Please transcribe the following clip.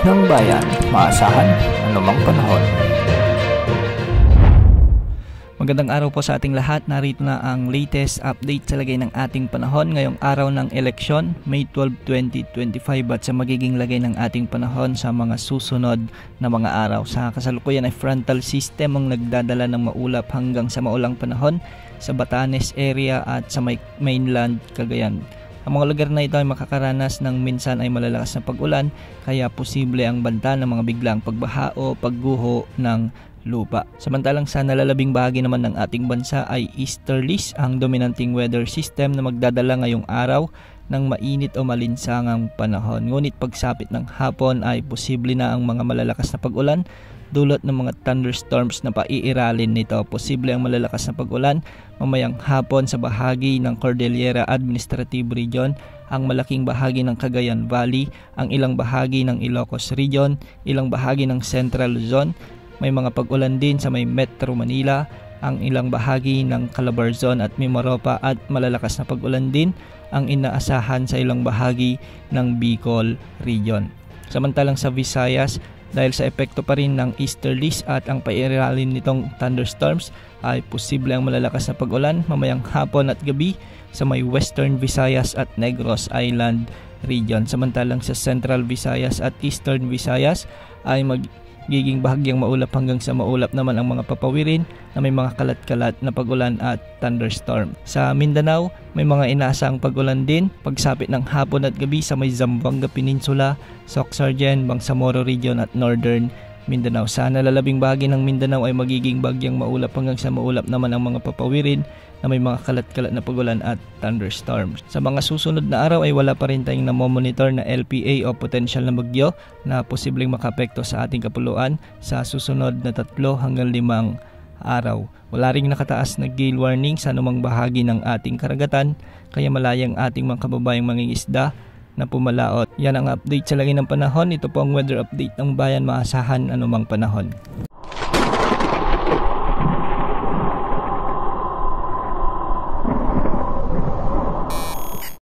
ng bayan, maasahan anumang panahon. Magandang araw po sa ating lahat. Narito na ang latest update sa lagay ng ating panahon ngayong araw ng eleksyon, May 12, 2025 at sa magiging lagay ng ating panahon sa mga susunod na mga araw. Sa kasalukuyan ay frontal system ang nagdadala ng maulap hanggang sa maulang panahon sa Batanes area at sa mainland Cagayan. Ang mga lugar na ito ay makakaranas ng minsan ay malalakas na pag-ulan, kaya posible ang banta ng mga biglang pagbaha o pagguho ng lupa. Samantalang sa nalalabing bahagi naman ng ating bansa ay easterlies ang dominanting weather system na magdadala ngayong araw ng mainit o malinsangang panahon. Ngunit pagsapit ng hapon ay posible na ang mga malalakas na pag-ulan dulot ng mga thunderstorms na paiiralin nito. Posible ang malalakas na pag-ulan mamayang hapon sa bahagi ng Cordillera Administrative Region, ang malaking bahagi ng Cagayan Valley, ang ilang bahagi ng Ilocos Region, ilang bahagi ng Central Luzon. May mga pag-ulan din sa may Metro Manila, ang ilang bahagi ng Calabarzon at Mimaropa at malalakas na pag-ulan din ang inaasahan sa ilang bahagi ng Bicol Region. Samantalang sa Visayas, dahil sa epekto pa rin ng easterlies at ang paiiralin nitong thunderstorms ay posible ang malalakas na pag-ulan mamayang hapon at gabi sa may Western Visayas at Negros Island Region. Samantalang sa Central Visayas at Eastern Visayas ay magiging bahagyang maulap hanggang sa maulap naman ang mga papawirin na may mga kalat-kalat na pag-ulan at thunderstorm. Sa Mindanao, may mga inaasang pag-ulan din pagsapit ng hapon at gabi sa may Zamboanga Peninsula, Soxargen, Bangsamoro Region at Northern Mindanao. Sa nalalabing bahagi ng Mindanao ay magiging bahagyang maulap hanggang sa maulap naman ang mga papawirin na may mga kalat-kalat na pag-ulan at thunderstorms. Sa mga susunod na araw ay wala pa rin tayong namomonitor na LPA o potential na bagyo na posibleng makaapekto sa ating kapuluan sa susunod na 3 hanggang 5 araw. Wala ring nakataas na gale warning sa anumang bahagi ng ating karagatan, kaya malayang ating mga kababayang mangingisda na pumalaot. Yan ang update sa lagay ng panahon. Ito po ang weather update ng bayan, maasahan anumang panahon.